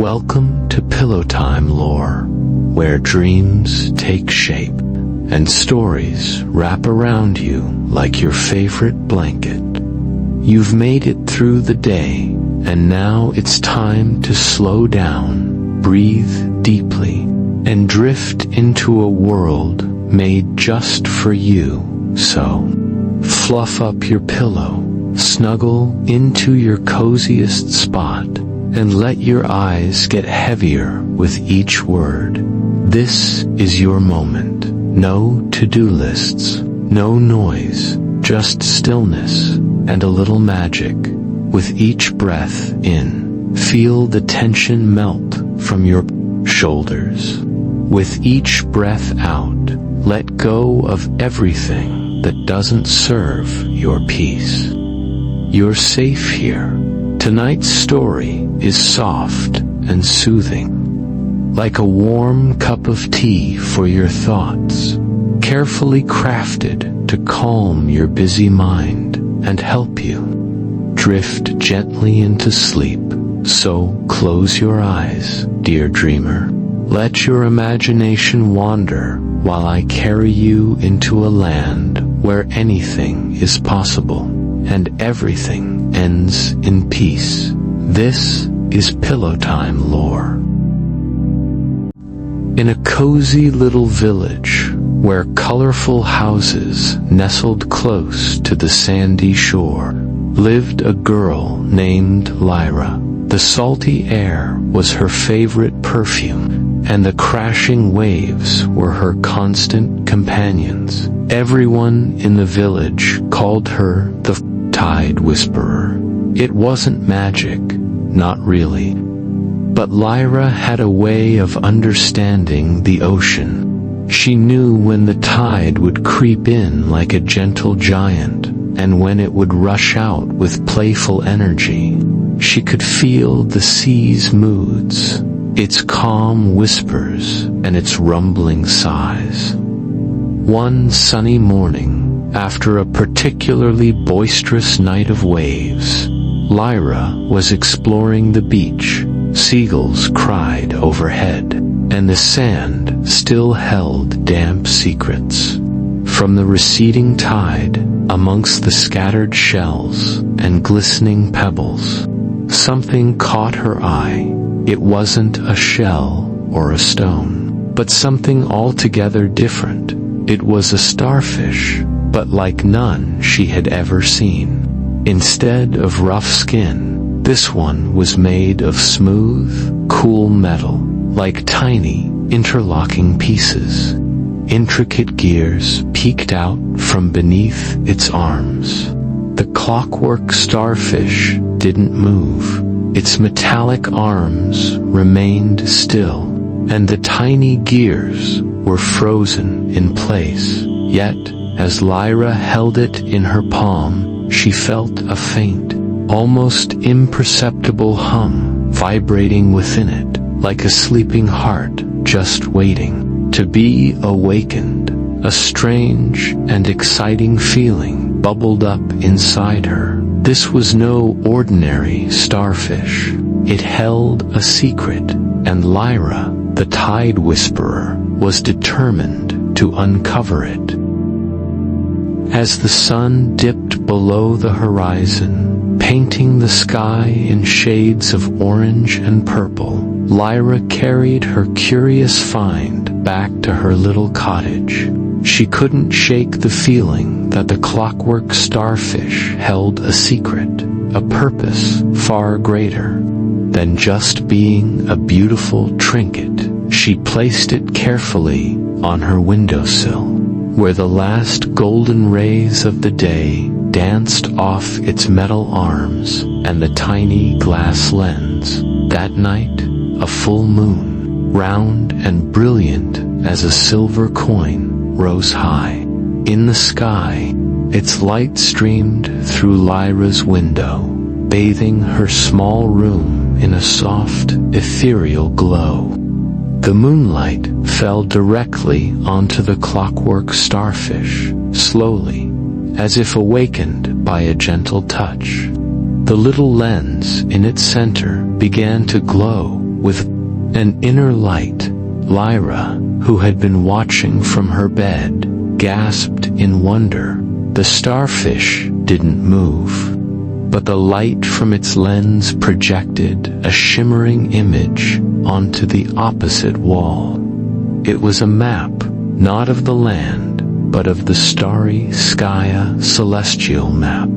Welcome to Pillow Time Lore, where dreams take shape and stories wrap around you like your favorite blanket. You've made it through the day, and now it's time to slow down, breathe deeply, and drift into a world made just for you. So, fluff up your pillow, snuggle into your coziest spot, and let your eyes get heavier with each word. This is your moment. No to-do lists, no noise, just stillness and a little magic. With each breath in, feel the tension melt from your shoulders. With each breath out, let go of everything that doesn't serve your peace. You're safe here. Tonight's story is soft and soothing, like a warm cup of tea for your thoughts, carefully crafted to calm your busy mind and help you drift gently into sleep. So close your eyes, dear dreamer. Let your imagination wander while I carry you into a land where anything is possible and everything ends in peace. This is Pillow Time Lore. In a cozy little village where colorful houses nestled close to the sandy shore, lived a girl named Lyra. The salty air was her favorite perfume, and the crashing waves were her constant companions. Everyone in the village called her the Tide Whisperer. It wasn't magic, not really. But Lyra had a way of understanding the ocean. She knew when the tide would creep in like a gentle giant, and when it would rush out with playful energy. She could feel the sea's moods, its calm whispers and its rumbling sighs. One sunny morning, after a particularly boisterous night of waves, Lyra was exploring the beach. Seagulls cried overhead, and the sand still held damp secrets. From the receding tide, amongst the scattered shells and glistening pebbles, something caught her eye. It wasn't a shell or a stone, but something altogether different. It was a starfish, but like none she had ever seen. Instead of rough skin, this one was made of smooth, cool metal, like tiny, interlocking pieces. Intricate gears peeked out from beneath its arms. The Clockwork Starfish didn't move. Its metallic arms remained still, and the tiny gears were frozen in place. Yet, as Lyra held it in her palm, she felt a faint, almost imperceptible hum vibrating within it, like a sleeping heart just waiting to be awakened. A strange and exciting feeling bubbled up inside her. This was no ordinary starfish. It held a secret, and Lyra, the Tide Whisperer, was determined to uncover it. As the sun dipped below the horizon, painting the sky in shades of orange and purple, Lyra carried her curious find back to her little cottage. She couldn't shake the feeling that the Clockwork Starfish held a secret, a purpose far greater than just being a beautiful trinket. She placed it carefully on her windowsill, where the last golden rays of the day danced off its metal arms and the tiny glass lens. That night, a full moon, round and brilliant as a silver coin, rose high. In the sky, its light streamed through Lyra's window, bathing her small room in a soft, ethereal glow. The moonlight fell directly onto the Clockwork Starfish, slowly, as if awakened by a gentle touch. The little lens in its center began to glow, with an inner light. Lyra, who had been watching from her bed, gasped in wonder. The starfish didn't move, but the light from its lens projected a shimmering image onto the opposite wall. It was a map, not of the land, but of the starry Skya celestial map,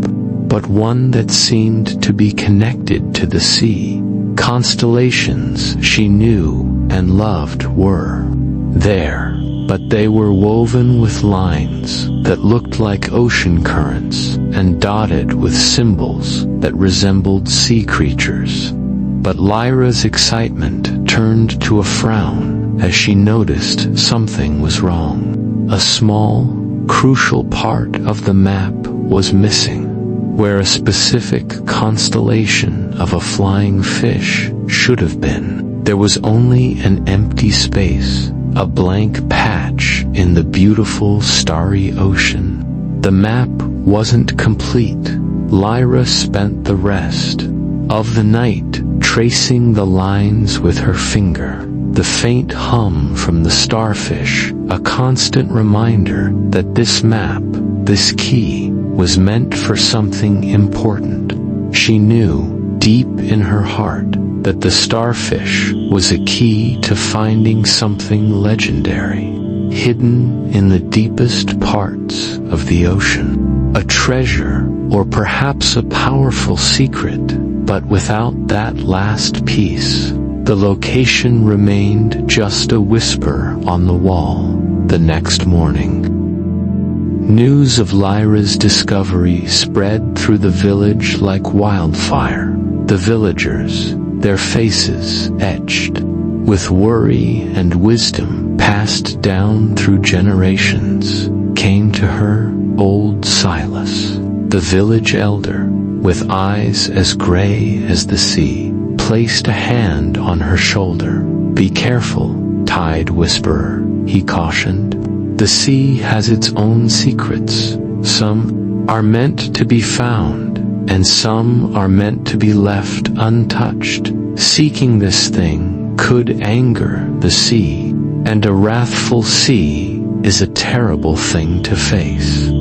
but one that seemed to be connected to the sea. Constellations she knew and loved were there, but they were woven with lines that looked like ocean currents and dotted with symbols that resembled sea creatures. But Lyra's excitement turned to a frown as she noticed something was wrong. A small, crucial part of the map was missing. Where a specific constellation of a flying fish should have been, there was only an empty space, a blank patch in the beautiful starry ocean. The map wasn't complete. Lyra spent the rest of the night tracing the lines with her finger, the faint hum from the starfish, a constant reminder that this map, this key, was meant for something important. She knew, deep in her heart, that the starfish was a key to finding something legendary, hidden in the deepest parts of the ocean. A treasure, or perhaps a powerful secret, but without that last piece, the location remained just a whisper on the wall. The next morning, news of Lyra's discovery spread through the village like wildfire. The villagers, their faces etched with worry and wisdom passed down through generations, came to her. Old Silas, the village elder, with eyes as gray as the sea, placed a hand on her shoulder. "Be careful, Tide Whisperer," he cautioned. "The sea has its own secrets. Some are meant to be found, and some are meant to be left untouched. Seeking this thing could anger the sea, and a wrathful sea is a terrible thing to face."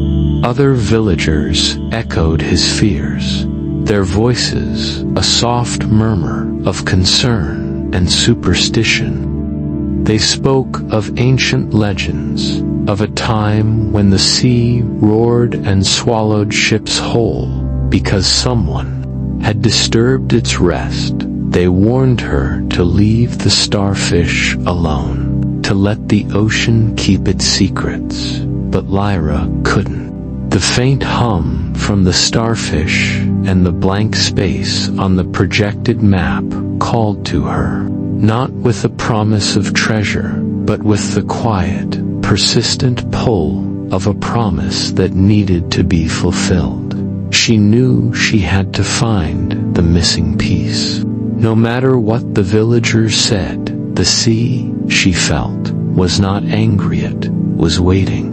Other villagers echoed his fears, their voices a soft murmur of concern and superstition. They spoke of ancient legends, of a time when the sea roared and swallowed ships whole because someone had disturbed its rest. They warned her to leave the starfish alone, to let the ocean keep its secrets, but Lyra couldn't. The faint hum from the starfish and the blank space on the projected map called to her, not with a promise of treasure, but with the quiet, persistent pull of a promise that needed to be fulfilled. She knew she had to find the missing piece. No matter what the villagers said, the sea, she felt, was not angry, it was waiting.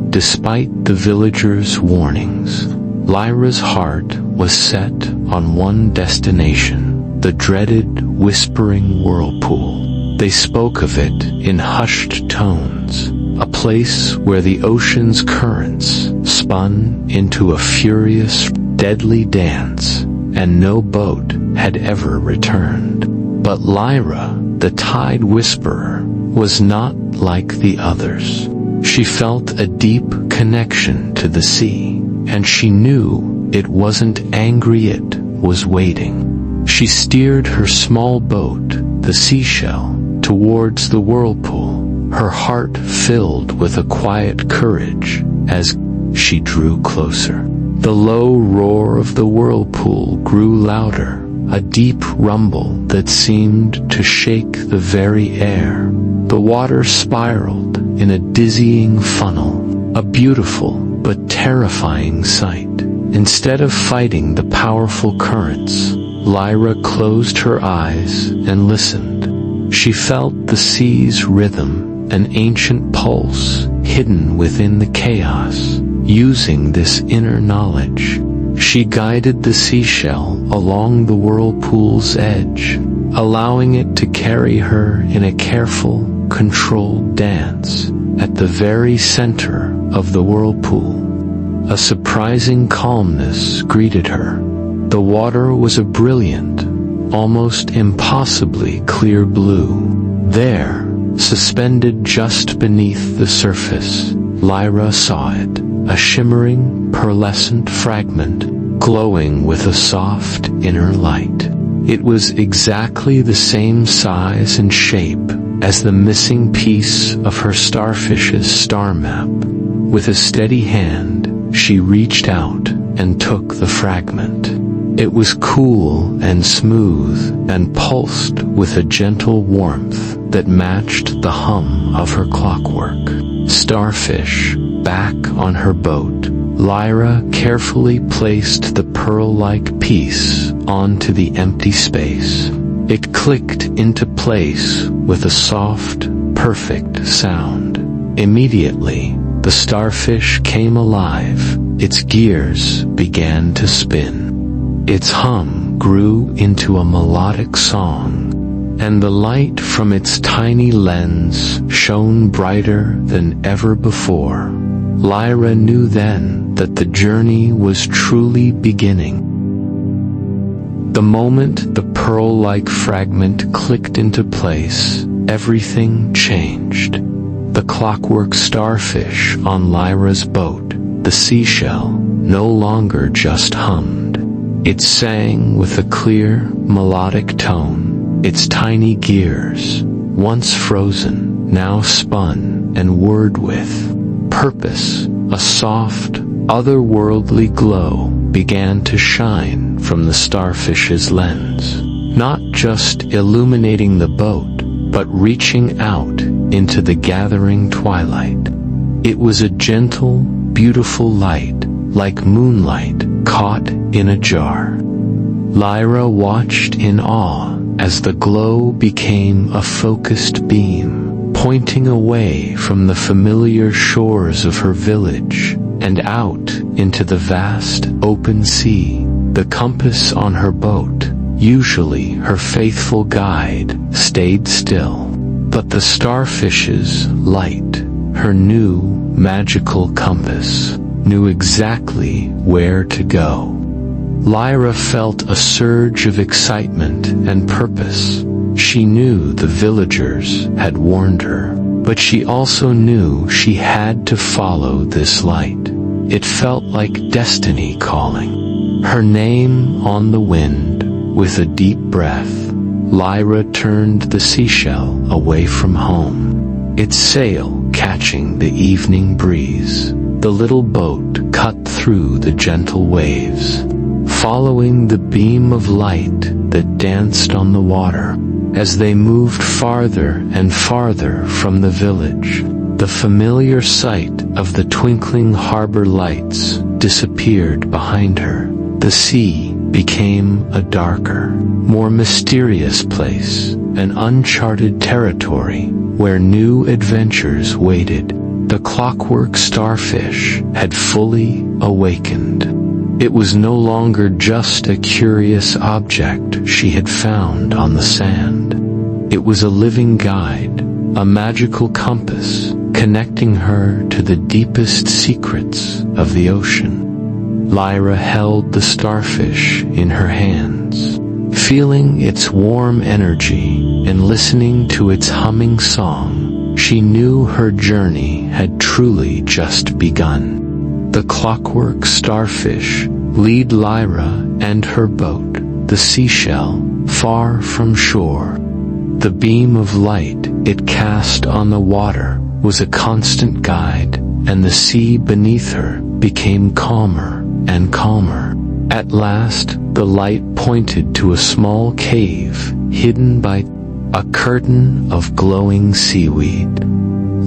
Despite the villagers' warnings, Lyra's heart was set on one destination, the dreaded Whispering Whirlpool. They spoke of it in hushed tones, a place where the ocean's currents spun into a furious, deadly dance, and no boat had ever returned. But Lyra, the Tide Whisperer, was not like the others. She felt a deep connection to the sea, and she knew it wasn't angry, it was waiting. She steered her small boat, the Seashell, towards the whirlpool, her heart filled with a quiet courage as she drew closer. The low roar of the whirlpool grew louder, a deep rumble that seemed to shake the very air. The water spiraled in a dizzying funnel, a beautiful but terrifying sight. Instead of fighting the powerful currents, Lyra closed her eyes and listened. She felt the sea's rhythm, an ancient pulse hidden within the chaos. Using this inner knowledge, she guided the seashell along the whirlpool's edge, allowing it to carry her in a careful, controlled dance at the very center of the whirlpool. A surprising calmness greeted her. The water was a brilliant, almost impossibly clear blue. There, suspended just beneath the surface, Lyra saw it, a shimmering, pearlescent fragment, glowing with a soft inner light. It was exactly the same size and shape as the missing piece of her starfish's star map. With a steady hand, she reached out and took the fragment. It was cool and smooth and pulsed with a gentle warmth that matched the hum of her clockwork. Starfish, back on her boat, Lyra carefully placed the pearl-like piece onto the empty space. It clicked into place with a soft, perfect sound. Immediately, the starfish came alive. Its gears began to spin. Its hum grew into a melodic song, and the light from its tiny lens shone brighter than ever before. Lyra knew then that the journey was truly beginning. The moment the pearl-like fragment clicked into place, everything changed. The clockwork starfish on Lyra's boat, the seashell, no longer just hummed. It sang with a clear, melodic tone. Its tiny gears, once frozen, now spun and whirred with purpose. A soft, otherworldly glow began to shine from the starfish's lens, not just illuminating the boat, but reaching out into the gathering twilight. It was a gentle, beautiful light, like moonlight caught in a jar. Lyra watched in awe as the glow became a focused beam, pointing away from the familiar shores of her village and out into the vast, open sea. The compass on her boat, usually her faithful guide, stayed still. But the starfish's light, her new, magical compass, knew exactly where to go. Lyra felt a surge of excitement and purpose. She knew the villagers had warned her, but she also knew she had to follow this light. It felt like destiny calling. Her name on the wind, with a deep breath, Lyra turned the seashell away from home, its sail catching the evening breeze. The little boat cut through the gentle waves, following the beam of light that danced on the water. As they moved farther and farther from the village, the familiar sight of the twinkling harbor lights disappeared behind her. The sea became a darker, more mysterious place, an uncharted territory where new adventures waited. The clockwork starfish had fully awakened. It was no longer just a curious object she had found on the sand. It was a living guide, a magical compass, connecting her to the deepest secrets of the ocean. Lyra held the starfish in her hands, feeling its warm energy and listening to its humming song. She knew her journey had truly just begun. The clockwork starfish led Lyra and her boat, the seashell, far from shore. The beam of light it cast on the water was a constant guide, and the sea beneath her became calmer and calmer. At last, the light pointed to a small cave hidden by a curtain of glowing seaweed.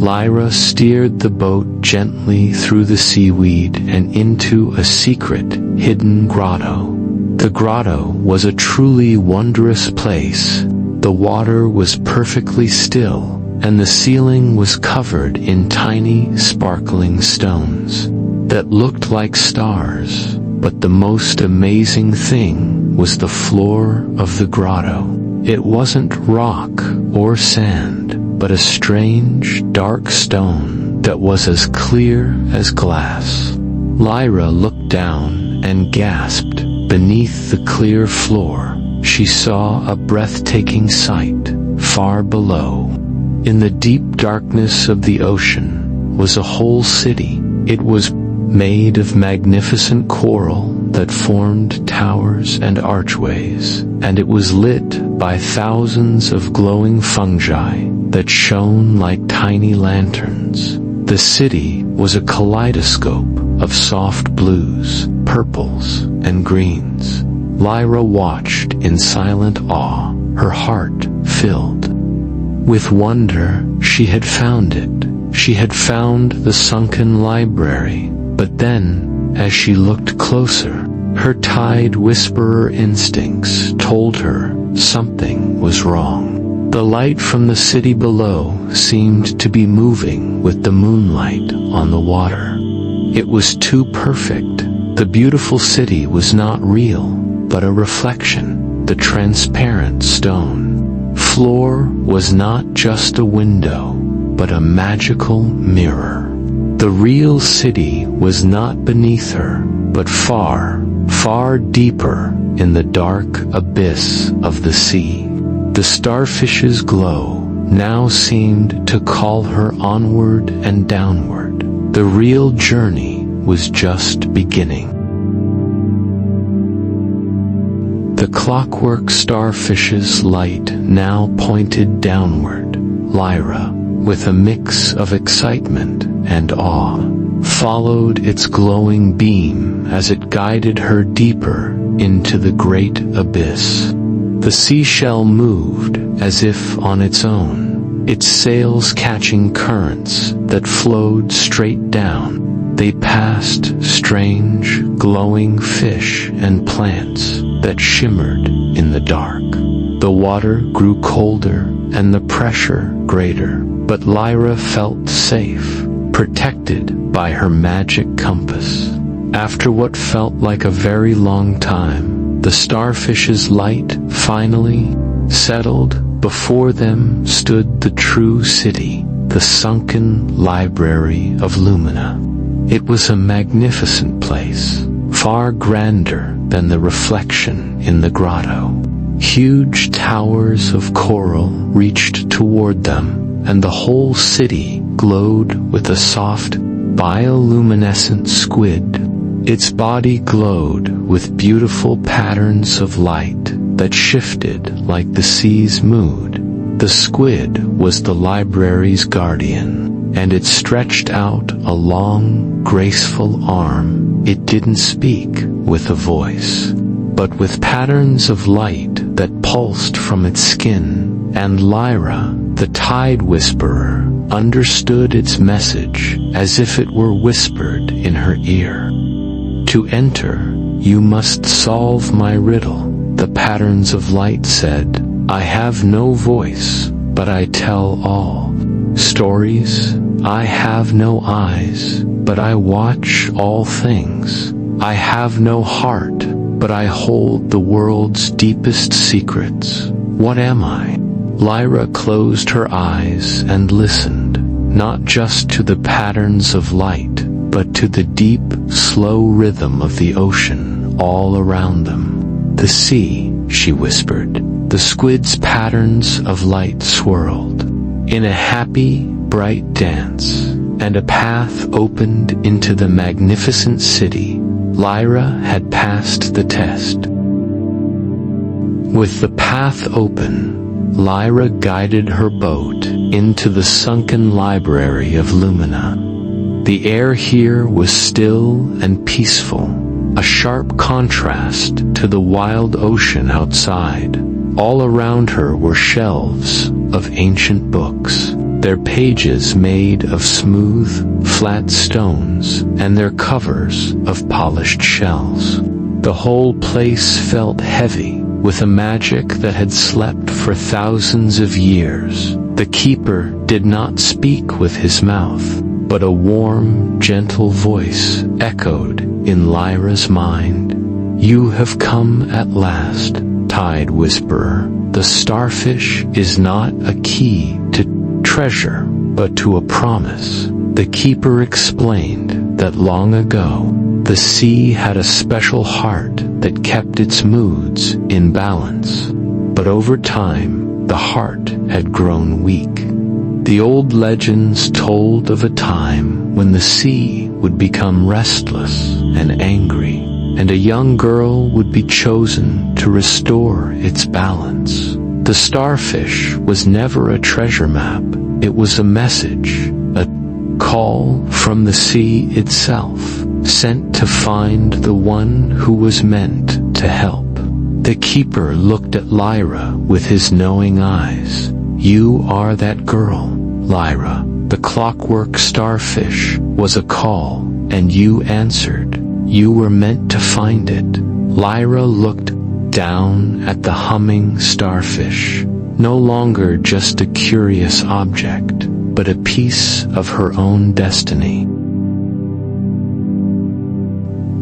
Lyra steered the boat gently through the seaweed and into a secret, hidden grotto. The grotto was a truly wondrous place. The water was perfectly still, and the ceiling was covered in tiny, sparkling stones that looked like stars. But the most amazing thing was the floor of the grotto. It wasn't rock or sand, but a strange, dark stone that was as clear as glass. Lyra looked down and gasped. Beneath the clear floor, she saw a breathtaking sight. Far below, in the deep darkness of the ocean, was a whole city. It was made of magnificent coral that formed towers and archways, and it was lit by thousands of glowing fungi that shone like tiny lanterns. The city was a kaleidoscope of soft blues, purples, and greens. Lyra watched in silent awe, her heart filled with wonder. She had found it. She had found the sunken library. But then, as she looked closer, her Tide Whisperer instincts told her something was wrong. The light from the city below seemed to be moving with the moonlight on the water. It was too perfect. The beautiful city was not real, but a reflection. The transparent stone floor was not just a window, but a magical mirror. The real city was not beneath her, but far, far deeper in the dark abyss of the sea. The starfish's glow now seemed to call her onward and downward. The real journey was just beginning. The Clockwork Starfish's light now pointed downward. Lyra, with a mix of excitement and awe, followed its glowing beam as it guided her deeper into the great abyss. The seashell moved as if on its own, its sails catching currents that flowed straight down. They passed strange, glowing fish and plants that shimmered in the dark. The water grew colder and the pressure greater, but Lyra felt safe, protected by her magic compass. After what felt like a very long time, the starfish's light finally settled. Before them stood the true city, the sunken library of Lumina. It was a magnificent place, far grander than the reflection in the grotto. Huge towers of coral reached toward them, and the whole city glowed with a soft, bioluminescent squid. Its body glowed with beautiful patterns of light that shifted like the sea's mood. The squid was the library's guardian, and it stretched out a long, graceful arm. It didn't speak with a voice, but with patterns of light that pulsed from its skin, and Lyra, the Tide Whisperer, understood its message as if it were whispered in her ear. To enter, you must solve my riddle, the patterns of light said. I have no voice, but I tell all stories. I have no eyes, but I watch all things. I have no heart, but I hold the world's deepest secrets. What am I? Lyra closed her eyes and listened, not just to the patterns of light, but to the deep, slow rhythm of the ocean all around them. The sea, she whispered. The squid's patterns of light swirled in a happy, bright dance, and a path opened into the magnificent city. Lyra had passed the test. With the path open, Lyra guided her boat into the sunken library of Lumina. The air here was still and peaceful, a sharp contrast to the wild ocean outside. All around her were shelves of ancient books, their pages made of smooth, flat stones, and their covers of polished shells. The whole place felt heavy, with a magic that had slept for thousands of years. The keeper did not speak with his mouth, but a warm, gentle voice echoed in Lyra's mind. You have come at last, Tide Whisperer. the starfish is not a key to treasure, but to a promise. The keeper explained that long ago, the sea had a special heart that kept its moods in balance. But over time, the heart had grown weak. The old legends told of a time when the sea would become restless and angry, and a young girl would be chosen to restore its balance. The starfish was never a treasure map. It was a message, a call from the sea itself, sent to find the one who was meant to help. The keeper looked at Lyra with his knowing eyes. "You are that girl, Lyra." The clockwork starfish was a call, and you answered. You were meant to find it. Lyra looked down at the humming starfish, no longer just a curious object, but a piece of her own destiny.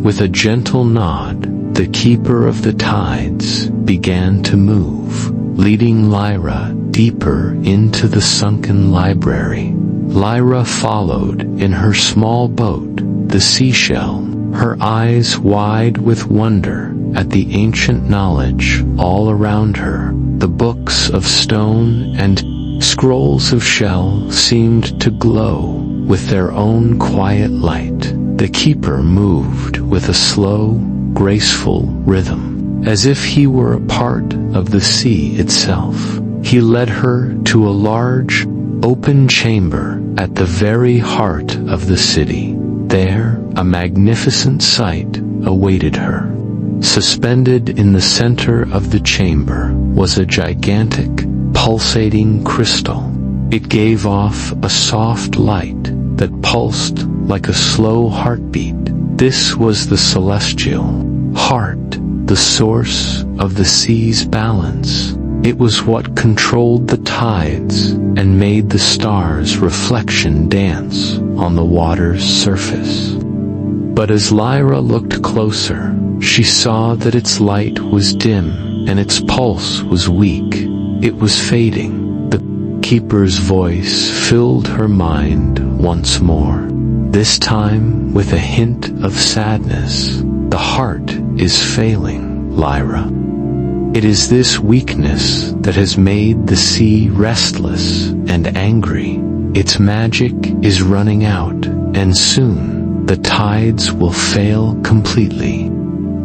With a gentle nod, the keeper of the tides began to move, leading Lyra deeper into the sunken library. Lyra followed in her small boat, the seashell, her eyes wide with wonder at the ancient knowledge all around her. The books of stone and scrolls of shell seemed to glow with their own quiet light. The keeper moved with a slow, graceful rhythm, as if he were a part of the sea itself. He led her to a large, open chamber at the very heart of the city. There, a magnificent sight awaited her. Suspended in the center of the chamber was a gigantic, pulsating crystal. It gave off a soft light that pulsed like a slow heartbeat. This was the celestial heart, the source of the sea's balance. It was what controlled the tides and made the stars' reflection dance on the water's surface. But as Lyra looked closer, she saw that its light was dim and its pulse was weak. It was fading. The keeper's voice filled her mind once more, this time with a hint of sadness. "The heart is failing, Lyra. It is this weakness that has made the sea restless and angry. Its magic is running out, and soon the tides will fail completely."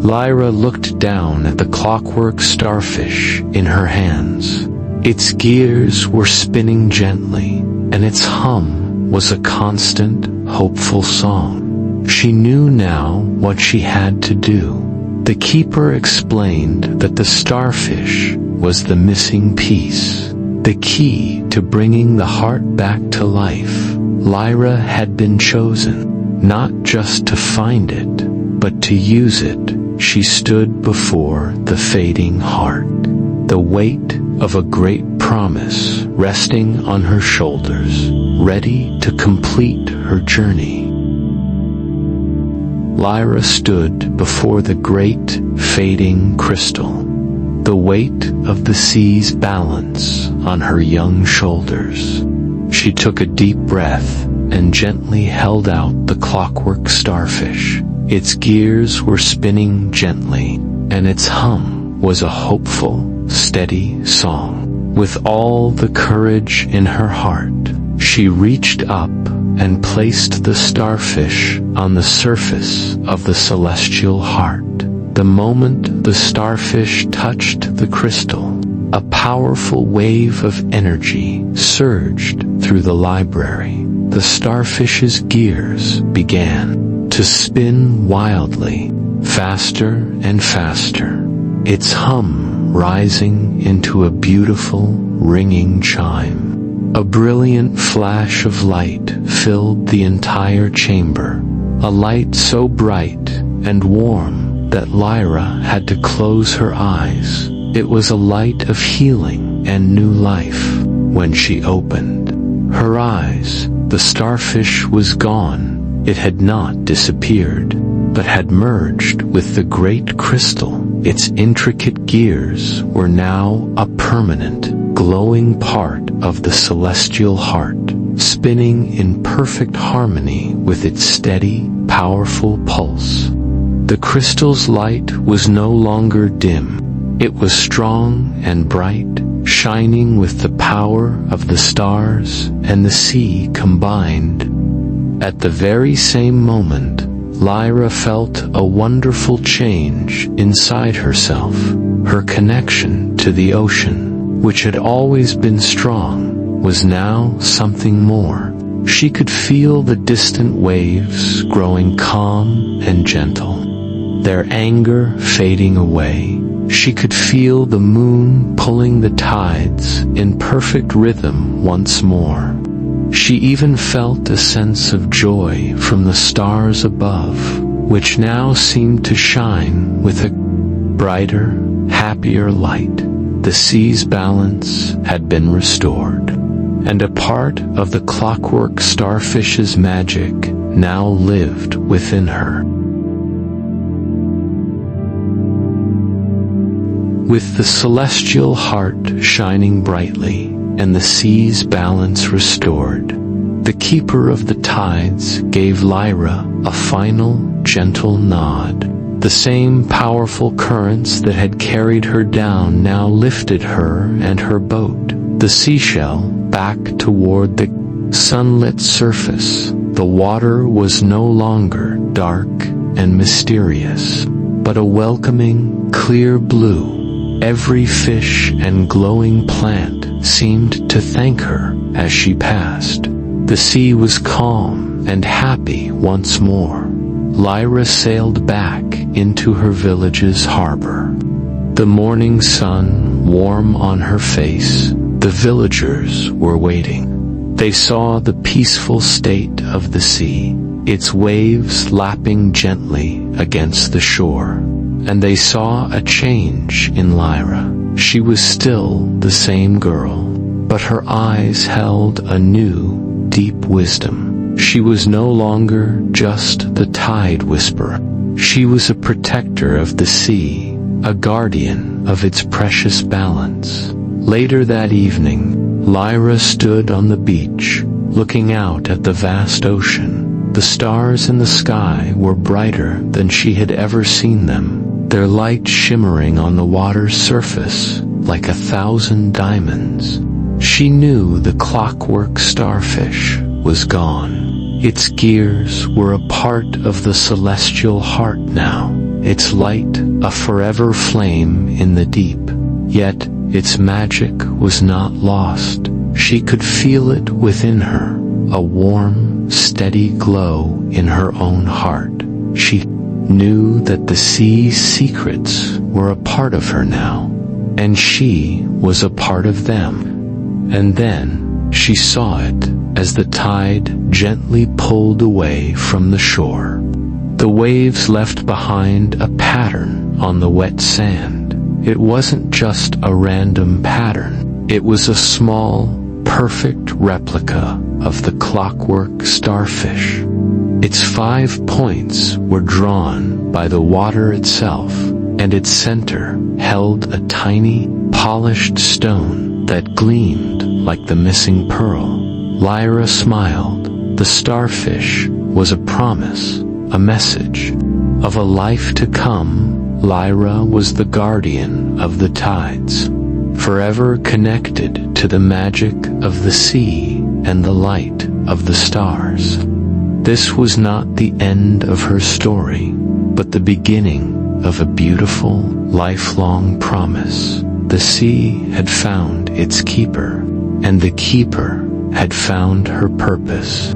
Lyra looked down at the clockwork starfish in her hands. Its gears were spinning gently, and its hum was a constant, hopeful song. She knew now what she had to do. The keeper explained that the starfish was the missing piece, the key to bringing the heart back to life. Lyra had been chosen, not just to find it, but to use it. She stood before the fading heart, the weight of a great promise resting on her shoulders, ready to complete her journey. Lyra stood before the great, fading crystal, the weight of the sea's balance on her young shoulders. She took a deep breath and gently held out the clockwork starfish. Its gears were spinning gently, and its hum was a hopeful, steady song. With all the courage in her heart, she reached up and placed the starfish on the surface of the celestial heart. The moment the starfish touched the crystal, a powerful wave of energy surged through the library. The starfish's gears began to spin wildly, faster and faster, its hum rising into a beautiful, ringing chime. A brilliant flash of light filled the entire chamber, a light so bright and warm that Lyra had to close her eyes. It was a light of healing and new life. When she opened her eyes, the starfish was gone. It had not disappeared, but had merged with the great crystal, Its intricate gears were now a permanent, glowing part of the celestial heart, spinning in perfect harmony with its steady, powerful pulse. The crystal's light was no longer dim. It was strong and bright, shining with the power of the stars and the sea combined. At the very same moment, Lyra felt a wonderful change inside herself. Her connection to the ocean, which had always been strong, was now something more. She could feel the distant waves growing calm and gentle, their anger fading away. She could feel the moon pulling the tides in perfect rhythm once more. She even felt a sense of joy from the stars above, which now seemed to shine with a brighter, happier light. The sea's balance had been restored, and a part of the Clockwork Starfish's magic now lived within her. With the celestial heart shining brightly, and the sea's balance restored, the keeper of the tides gave Lyra a final, gentle nod. The same powerful currents that had carried her down now lifted her and her boat, the seashell, back toward the sunlit surface. The water was no longer dark and mysterious, but a welcoming, clear blue. Every fish and glowing plant seemed to thank her as she passed. The sea was calm and happy once more. Lyra sailed back into her village's harbor. The morning sun warm on her face, the villagers were waiting. They saw the peaceful state of the sea, its waves lapping gently against the shore. And they saw a change in Lyra. She was still the same girl, but her eyes held a new, deep wisdom. She was no longer just the tide whisperer. She was a protector of the sea, a guardian of its precious balance. Later that evening, Lyra stood on the beach, looking out at the vast ocean. The stars in the sky were brighter than she had ever seen them, their light shimmering on the water's surface like 1,000 diamonds. She knew the Clockwork Starfish was gone. Its gears were a part of the celestial heart now, its light a forever flame in the deep. Yet its magic was not lost. She could feel it within her, a warm, steady glow in her own heart. She knew that the sea's secrets were a part of her now, and she was a part of them. And then she saw it as the tide gently pulled away from the shore. The waves left behind a pattern on the wet sand. It wasn't just a random pattern. It was a small, perfect replica of the Clockwork Starfish. Its 5 points were drawn by the water itself, and its center held a tiny, polished stone that gleamed like the missing pearl. Lyra smiled. The starfish was a promise, a message of a life to come. Lyra was the guardian of the tides, forever connected to the magic of the sea and the light of the stars. This was not the end of her story, but the beginning of a beautiful, lifelong promise. The sea had found its keeper, and the keeper had found her purpose.